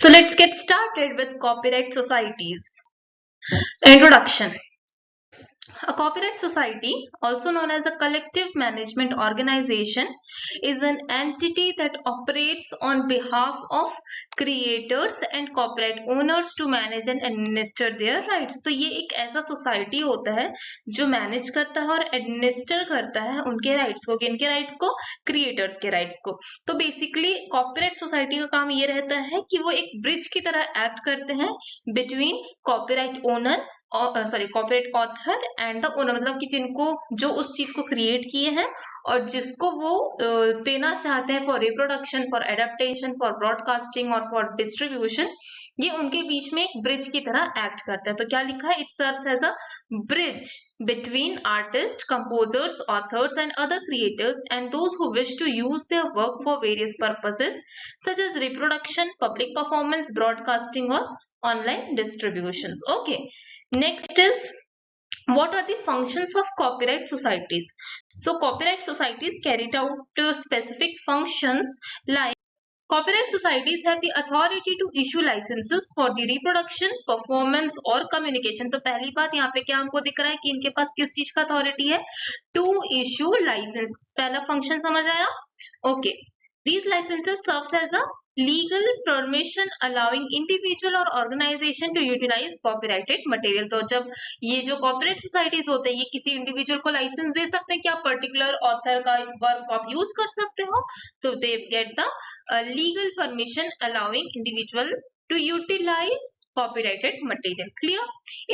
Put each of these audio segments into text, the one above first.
So let's get started with copyright societies. Introduction. A copyright society, also known as a collective management organization, is an entity that operates on behalf of creators and copyright owners to manage and administer their rights. तो ये एक ऐसा society होता है जो manage करता है और एडमिनिस्टर करता है उनके राइट्स को, किनके राइट्स को, क्रिएटर्स के राइट्स को. तो बेसिकली कॉपीराइट सोसाइटी का काम ये रहता है कि वो एक ब्रिज की तरह एक्ट करते हैं between copyright owner copyright author and the owner, मतलब कि जिनको जो उस चीज को क्रिएट किए हैं और जिसको वो देना चाहते हैं for reproduction, for adaptation, for broadcasting और फॉर डिस्ट्रीब्यूशन, ये उनके बीच में एक ब्रिज की तरह एक्ट करता है. तो क्या लिखा है? It serves as a bridge between artists, composers, authors and other creators and those who wish to use their work for various purposes such as reproduction, public performance, broadcasting or online distributions. Okay, next is what are the functions of copyright societies. So copyright societies carried out specific functions like copyright societies have the authority to issue licenses for the reproduction, performance और communication. तो पहली बात यहाँ पे क्या हमको दिख रहा है कि इनके पास किस चीज का अथॉरिटी है? To issue license. पहला फंक्शन समझ आया? Okay. These licenses serves as a legal permission allowing individual or organization to utilize copyrighted material. तो जब ये जो copyright societies होते हैं ये किसी individual को license दे सकते हैं कि आप particular author का work आप use कर सकते हो, तो they get the legal permission allowing individual to utilize copyrighted material. Clear?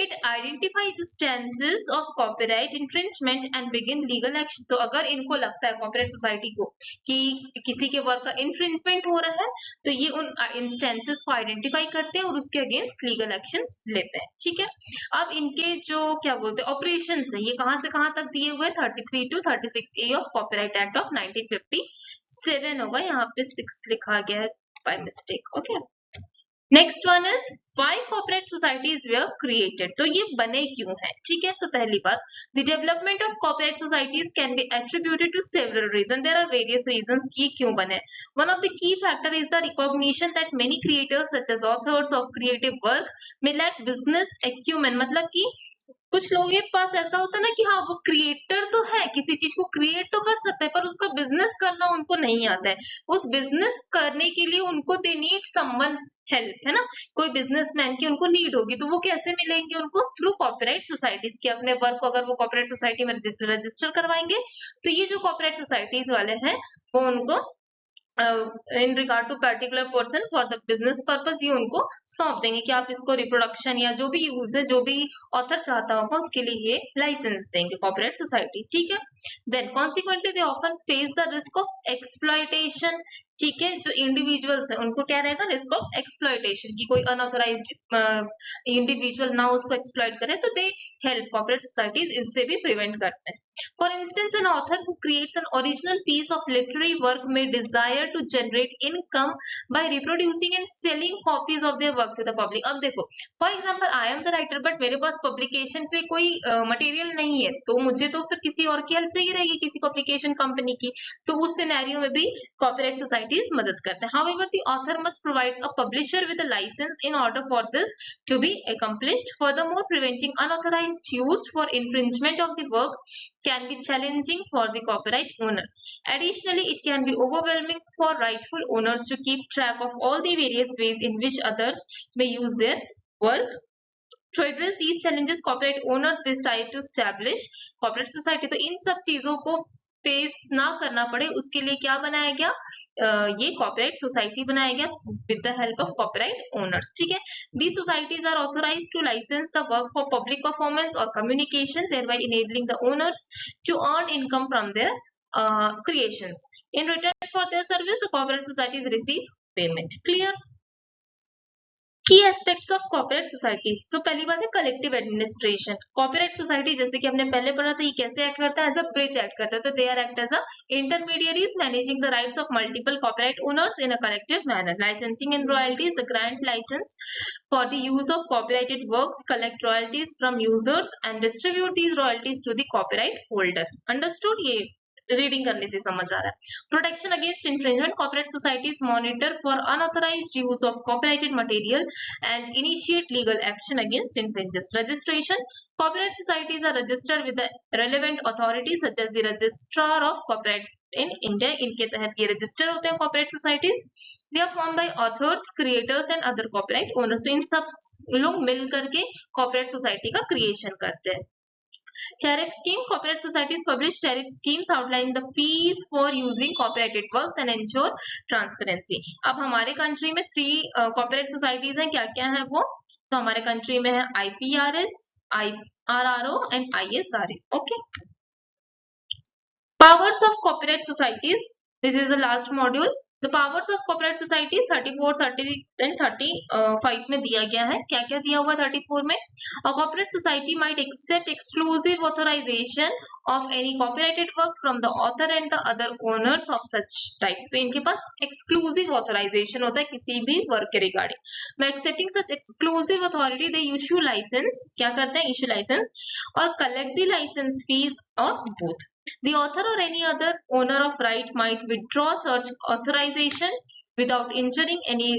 It identifies the stances of copyright infringement and begin legal action. तो अगर इनको लगता है copyright society को कि किसी के वर्क का infringement हो रहा है तो ये उन instances को identify करते हैं और उसके against legal actions लेते हैं. ठीक है, अब इनके जो क्या बोलते हैं operations है, ये कहां से कहां तक दिए हुए? 33 to 36A of Copyright Act of 1957 होगा, यहाँ पे 6 लिखा गया है by mistake. Okay. Next one is why copyright societies were created. तो ये बने क्यों है? ठीक है, तो पहली बात, the development of copyright societies can be attributed to several reason. There are various reasons कि क्यों बने. One of the key factor is the recognition that many creators such as authors of creative work may lack business acumen. मतलब कि कुछ लोगों के पास ऐसा होता है ना कि हाँ वो क्रिएटर तो है, किसी चीज को क्रिएट तो कर सकते हैं पर उसका बिजनेस करना उनको नहीं आता है. उस बिजनेस करने के लिए उनको दे नीड समवन हेल्प, है ना, कोई बिजनेसमैन की उनको नीड होगी. तो वो कैसे मिलेंगे उनको? थ्रू कॉपीराइट सोसाइटीज के. अपने वर्क को अगर वो कॉपीराइट सोसाइटी में रजिस्टर करवाएंगे तो ये जो कॉपीराइट सोसाइटीज वाले हैं वो उनको in regard to particular person for the business purpose ये उनको सौंप देंगे कि आप इसको रिप्रोडक्शन या जो भी यूज है, जो भी ऑथर चाहता होगा उसके लिए ये लाइसेंस देंगे कॉपीराइट सोसाइटी. ठीक है, then consequently they often face the risk of exploitation. ठीक है, जो इंडिविजुअल्स है उनको क्या रहेगा? रिस्क ऑफ एक्सप्लॉयटेशन, की कोई अनऑथराइज्ड इंडिविजुअल ना उसको एक्सप्लॉयट करे, तो दे हेल्प कॉपीराइट सोसाइटीज इससे भी प्रिवेंट करते हैं. For instance, an author who creates an original piece of literary work may desire to generate income by reproducing and selling copies of their work to the public. अब देखो, for example, I am the writer, but मेरे पास publication पे कोई material नहीं है, तो मुझे तो फिर किसी और की help चाहिए रहेगी, किसी publication company की. तो उस scenario में भी copyright societies मदद करते हैं. However, the author must provide a publisher with a license in order for this to be accomplished. Furthermore, preventing unauthorized use for infringement of the work can be challenging for the copyright owner. Additionally, it can be overwhelming for rightful owners to keep track of all the various ways in which others may use their work. To address these challenges, copyright owners decide to establish copyright society. तो इन सब चीजों को face ना करना पड़े उसके लिए क्या बनाया गया? ये कॉपीराइट सोसाइटी बनाया गया with the help of copyright owners. ठीक है, these societies are authorized to license the work for public performance or communication, thereby enabling the owners to earn income from their creations. In return for their service, the copyright societies receive payment. Clear? की aspects of copyright societies. तो पहली बात है collective administration. Copyright society जैसे कि हमने पहले पढ़ा था, ये कैसे एक्ट करता है? एज अ ब्रिज एक्ट करता है. तो they are act as a intermediaries managing the rights of multiple copyright owners in a collective manner. Licensing and royalties, the grant license for the use of copyrighted works, collect royalties from users and distribute these royalties to the copyright holder. Understood? ये reading करने से समझ आ रहा है। Protection against infringement, corporate societies monitor for unauthorised use of copyrighted material and initiate legal action against infringers. Registration, copyright societies are registered with the relevant authorities such as the registrar of copyright in India. इनके तहत ये register होते हैं copyright societies. They are form by authors, creators and other copyright owners. तो इन सब लोग मिल करके कॉपीराइट सोसाइटी का क्रिएशन करते हैं। Tariff scheme, corporate societies publish tariff schemes outlining the fees for using copyrighted works and ensure transparency. अब हमारे कंट्री में 3 कॉर्पोरेट सोसाइटीज हैं, क्या क्या है वो? तो हमारे कंट्री में है IPRS, IRRO and ISRA. Okay, powers of copyright societies, this is the last module. The powers of copyright societies 34, 30 and 35 में दिया गया है। क्या क्या दिया हुआ 34 में? A corporate society might accept exclusive authorization of any copyrighted work from the author and the other owners of such rights. तो इनके पास exclusive authorization होता है किसी भी वर्क के regarding. By accepting such exclusive authority, they issue license, क्या करते हैं? Issue license और collect the license fees or both. The author or any other owner of right might withdraw such authorization without injuring any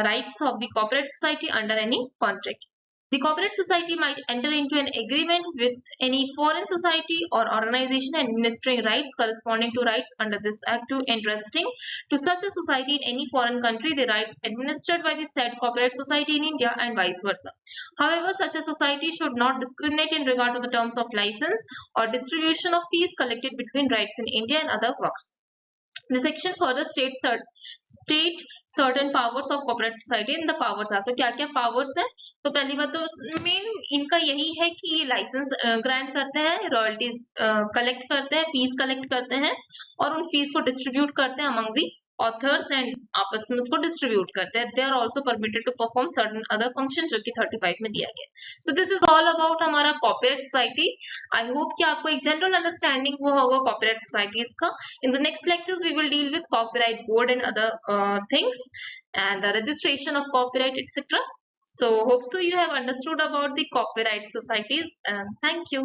rights of the corporate society under any contract. The corporate society might enter into an agreement with any foreign society or organization administering rights corresponding to rights under this act to entrusting to such a society in any foreign country the rights administered by the said corporate society in India and vice versa. However, such a society should not discriminate in regard to the terms of license or distribution of fees collected between rights in India and other works. The section further states certain powers of corporate society and the powers are. तो क्या क्या powers है? तो पहली बात तो main इनका यही है कि ये लाइसेंस ग्रांट करते हैं, रॉयल्टीज कलेक्ट करते हैं, फीस कलेक्ट करते हैं और उन फीस को डिस्ट्रीब्यूट करते हैं अमंग दी ऑथर्स एंड आपस में उसको डिस्ट्रीब्यूट करते हैं। They are also permitted to perform certain other function जो कि 35 में दिया गया। So this is all about हमारा कॉर्पोरेट सोसाइटी। आई होप कि आपको एक जनरल अंडरस्टैंडिंग वो होगा कॉर्पोरेट सोसाइटीज का। In the next lectures we will deal with copyright board and other things and the registration of copyright etc. So hope so you have understood about the copyright societies. Thank you.